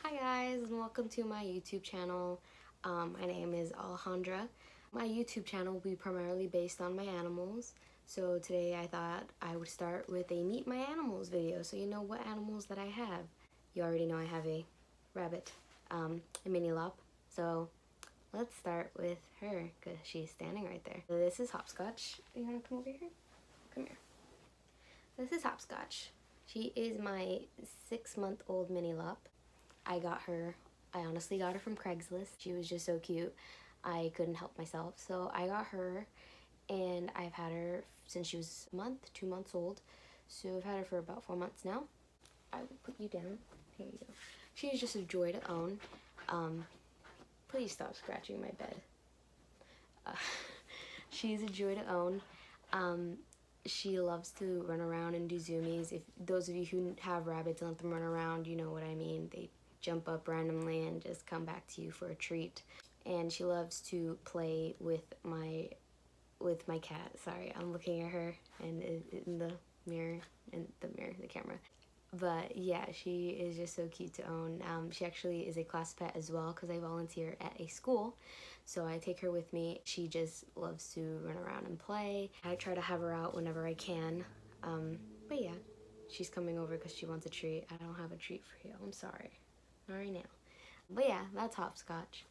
Hi guys, and welcome to my YouTube channel. My name is Alejandra. My YouTube channel will be primarily based on my animals. So today I thought I would start with a meet my animals video so you know what animals that I have. You already know I have a rabbit, a mini lop. So let's start with her because she's standing right there. So this is Hopscotch. You want to come over here? Come here. This is Hopscotch. She is my 6-month-old mini lop. I honestly got her from Craigslist. She was just so cute. I couldn't help myself. So I got her and I've had her since she was a month, 2 months old. So I've had her for about 4 months now. I will put you down. Here you go. She is just a joy to own. Please stop scratching my bed. She's a joy to own. She loves to run around and do zoomies. If those of you who have rabbits and let them run around, you know what I mean. They jump up randomly and just come back to you for a treat. And she loves to play with my cat. Sorry, I'm looking at her and in the mirror, the camera. But yeah, she is just so cute to own. She actually is a class pet as well because I volunteer at a school. So I take her with me. She just loves to run around and play. I try to have her out whenever I can. But yeah, she's coming over because she wants a treat. I don't have a treat for you. I'm sorry. Not right now. But yeah, that's Hopscotch.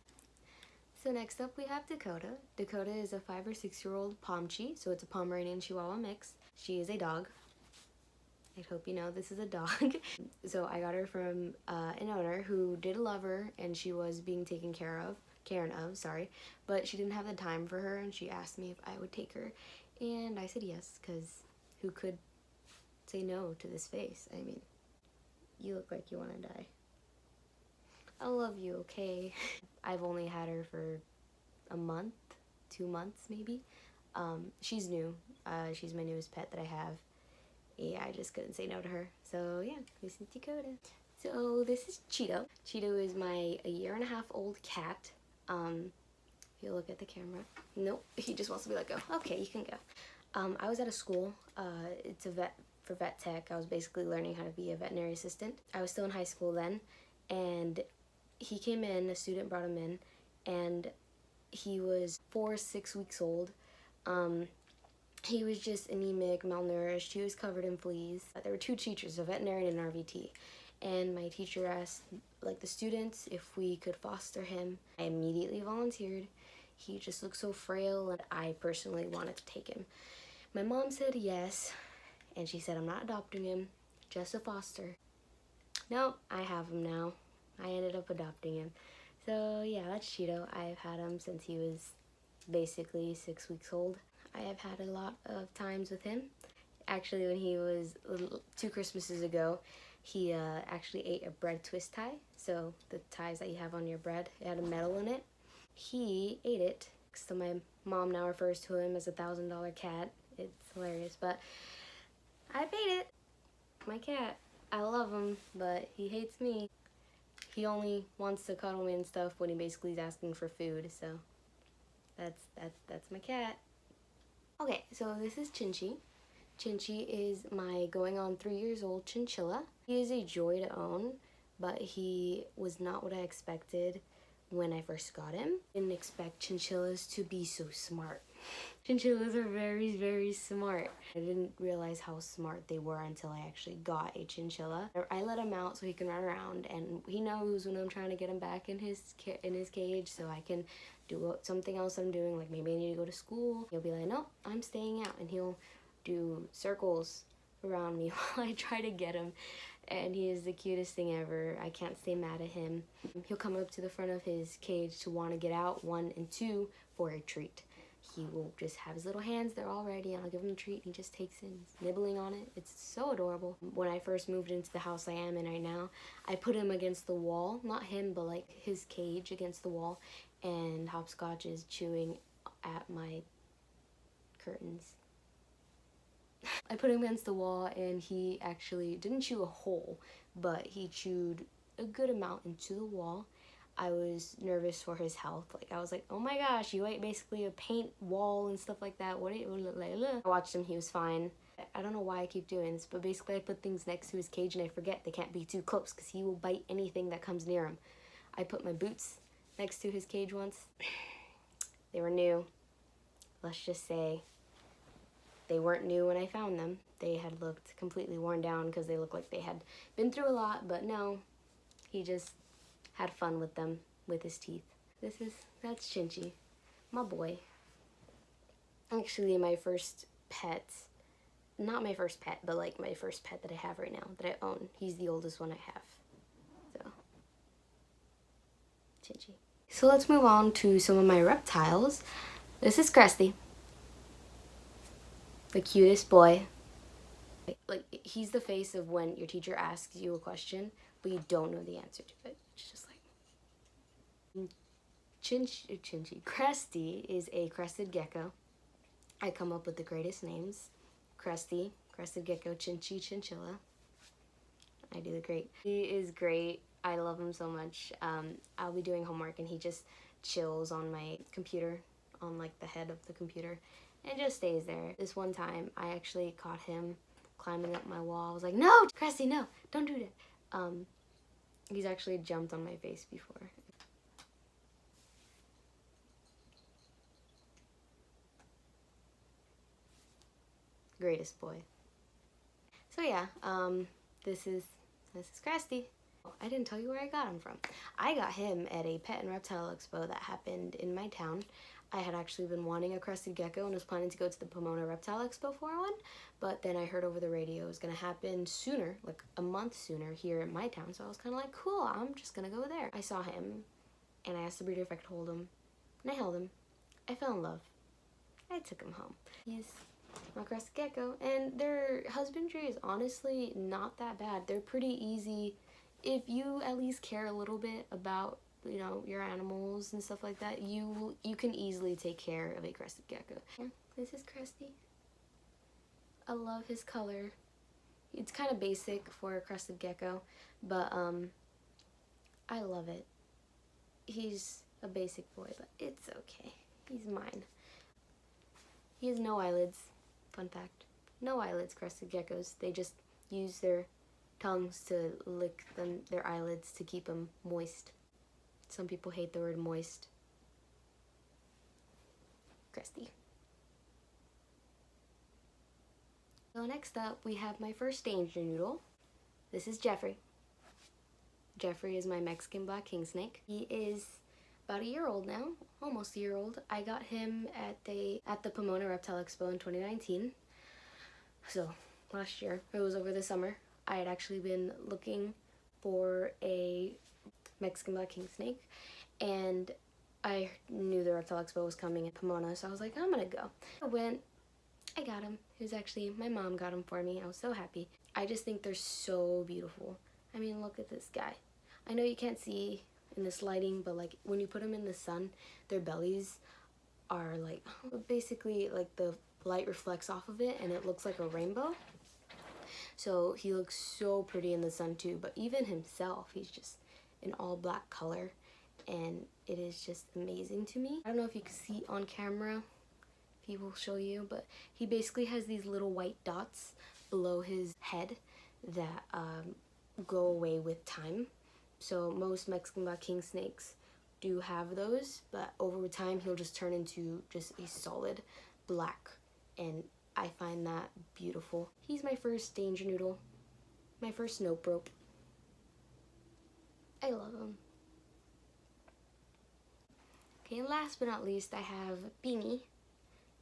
So next up we have Dakota. Dakota is a 5 or 6-year-old Pomchi, so it's a Pomeranian Chihuahua mix. She is a dog. I hope you know this is a dog. So I got her from an owner who did love her and she was being taken care of, but she didn't have the time for her and she asked me if I would take her. And I said yes, because who could say no to this face? I mean, you look like you want to die. I love you, okay? I've only had her for a month, 2 months maybe. She's new. She's my newest pet that I have. Yeah, I just couldn't say no to her. So yeah, this is Dakota. So this is Cheeto. Cheeto is my 1.5-year-old cat. If you look at the camera. Nope, he just wants to be let go. Okay, you can go. I was at a school. It's a vet tech. I was basically learning how to be a veterinary assistant. I was still in high school then, and he came in, a student brought him in, and he was 6 weeks old. He was just anemic, malnourished, he was covered in fleas. There were 2 teachers, a veterinarian and an RVT. And my teacher asked the students if we could foster him. I immediately volunteered. He just looked so frail and I personally wanted to take him. My mom said yes, and she said I'm not adopting him, just a foster. Nope, I have him now. I ended up adopting him. So yeah, that's Cheeto. I've had him since he was basically 6 weeks old. I have had a lot of times with him. Actually, when he was 2 Christmases ago, he actually ate a bread twist tie. So the ties that you have on your bread, it had a metal in it. He ate it. So my mom now refers to him as a $1,000 cat. It's hilarious, but I paid it. My cat. I love him, but he hates me. He only wants to cuddle me and stuff when he basically is asking for food. So that's my cat. Okay, so this is Chinchi. Chinchi is my going on 3 years old chinchilla. He is a joy to own, but he was not what I expected when I first got him. I didn't expect chinchillas to be so smart. Chinchillas are very, very smart. I didn't realize how smart they were until I actually got a chinchilla. I let him out so he can run around, and he knows when I'm trying to get him back in his cage so I can do something else I'm doing, like maybe I need to go to school. He'll be like, no, I'm staying out, and he'll do circles around me while I try to get him. And he is the cutest thing ever. I can't stay mad at him. He'll come up to the front of his cage to want to get out, 1 and 2, for a treat. He will just have his little hands there already, and I'll give him a treat, and he just takes it and is nibbling on it. It's so adorable. When I first moved into the house I am in right now, I put him against the wall. Not him, but like his cage against the wall, and Hopscotch is chewing at my curtains. I put him against the wall and he actually didn't chew a hole, but he chewed a good amount into the wall. I was nervous for his health. I was like, oh my gosh, you ate basically a paint wall and stuff like that. I watched him, he was fine. I don't know why I keep doing this, but basically I put things next to his cage and I forget they can't be too close because he will bite anything that comes near him. I put my boots next to his cage once. They were new. Let's just say they weren't new when I found them. They had looked completely worn down because they looked like they had been through a lot, but no, he just had fun with them, with his teeth. That's Chinchi, my boy. Actually, my first pet, not my first pet, but like my first pet that I have right now, that I own. He's the oldest one I have, so, Chinchi. So let's move on to some of my reptiles. This is Krusty, the cutest boy. Like, he's the face of when your teacher asks you a question, but you don't know the answer to it. It's just like... Chinchi. Krusty is a crested gecko. I come up with the greatest names. Krusty, crested gecko, Chinchi, chinchilla. I do the great. He is great. I love him so much. I'll be doing homework and he just chills on my computer, on like the head of the computer, and just stays there. This one time, I actually caught him climbing up my wall. I was like, no, Krusty, no, don't do that. He's actually jumped on my face before. Greatest boy. So yeah, this is Krusty. I didn't tell you where I got him from. I got him at a pet and reptile expo that happened in my town. I had actually been wanting a crested gecko and was planning to go to the Pomona Reptile Expo for one, but then I heard over the radio it was gonna happen sooner, like a month sooner here in my town, so I was kind of like, cool, I'm just gonna go there. I saw him and I asked the breeder if I could hold him, and I held him. I fell in love. I took him home. He's my crested gecko, and their husbandry is honestly not that bad. They're pretty easy if you at least care a little bit about, you know, your animals and stuff like that. You can easily take care of a crested gecko. Yeah, this is Krusty. I love his color. It's kind of basic for a crested gecko, but I love it. He's a basic boy, but it's okay. He's mine. He has no eyelids. Fun fact. No eyelids, crested geckos. They just use their tongues to lick their eyelids to keep them moist. Some people hate the word moist. Krusty. So next up, we have my first danger noodle. This is Jeffrey. Jeffrey is my Mexican black king snake. He is about a year old now, almost a year old. I got him at the Pomona Reptile Expo in 2019. So last year, it was over the summer. I had actually been looking for a Mexican black king snake, and I knew the Reptile Expo was coming in Pomona, so I was like, I'm gonna go. I went, I got him. It was actually, my mom got him for me. I was so happy. I just think they're so beautiful. I mean, look at this guy. I know you can't see in this lighting, but like when you put them in the sun, their bellies are like, basically like the light reflects off of it and it looks like a rainbow. So he looks so pretty in the sun too, but even himself, he's just an all black color and it is just amazing to me. I don't know if you can see on camera, if he will show you, but he basically has these little white dots below his head that go away with time. So most Mexican black king snakes do have those, but over time he'll just turn into just a solid black, and I find that beautiful. He's my first danger noodle, my first nope rope. I love him. Okay, and last but not least, I have Beanie.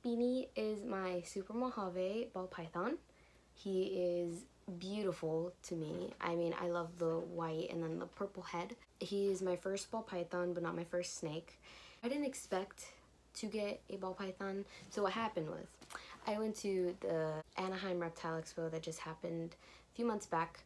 Beanie is my Super Mojave ball python. He is beautiful to me. I mean, I love the white and then the purple head. He is my first ball python, but not my first snake. I didn't expect to get a ball python. So what happened was, I went to the Anaheim Reptile Expo that just happened a few months back.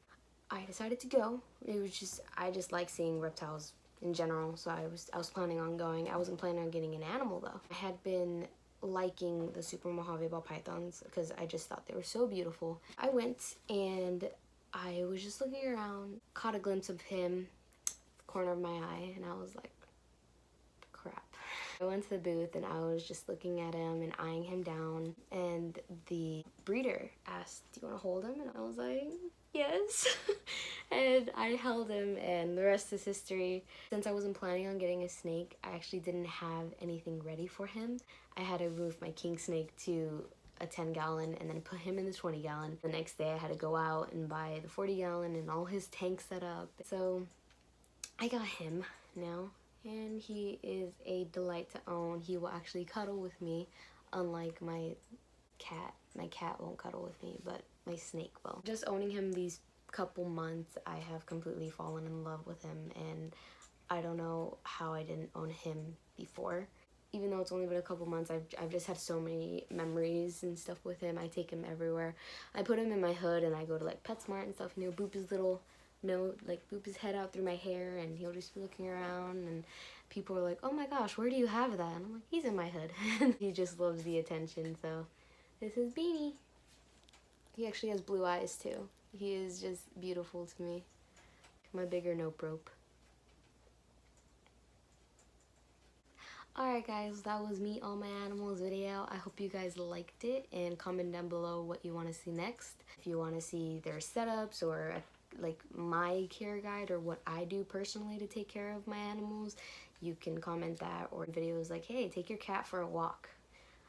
I decided to go. It was just, I just like seeing reptiles in general, so I was planning on going. I wasn't planning on getting an animal though. I had been liking the Super Mojave ball pythons because I just thought they were so beautiful. I went and I was just looking around, caught a glimpse of him, the corner of my eye, and I was like, crap. I went to the booth and I was just looking at him and eyeing him down, and the breeder asked, "Do you want to hold him?" And I was like, "Yes." And I held him, and the rest is history. Since I wasn't planning on getting a snake, I actually didn't have anything ready for him. I had to move my king snake to a 10-gallon and then put him in the 20-gallon. The next day I had to go out and buy the 40-gallon and all his tanks set up. So I got him now, and he is a delight to own. He will actually cuddle with me, unlike my cat. My cat won't cuddle with me, but my snake will. Just owning him these couple months, I have completely fallen in love with him, and I don't know how I didn't own him before. Even though it's only been a couple months, I've just had so many memories and stuff with him. I take him everywhere. I put him in my hood and I go to like PetSmart and stuff, you know, boop his little like boop his head out through my hair, and he'll just be looking around, and people are like, "Oh my gosh, where do you have that?" And I'm like, "He's in my hood." And he just loves the attention. So this is Beanie. He actually has blue eyes too. He is just beautiful to me. My bigger nope rope. Alright guys, that was me on my animals video. I hope you guys liked it, and comment down below what you want to see next. If you want to see their setups or like my care guide or what I do personally to take care of my animals, you can comment that, or videos like, hey, take your cat for a walk.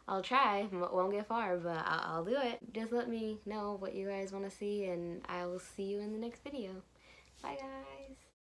I'll try, won't get far, but I'll do it. Just let me know what you guys want to see, and I will see you in the next video. Bye guys!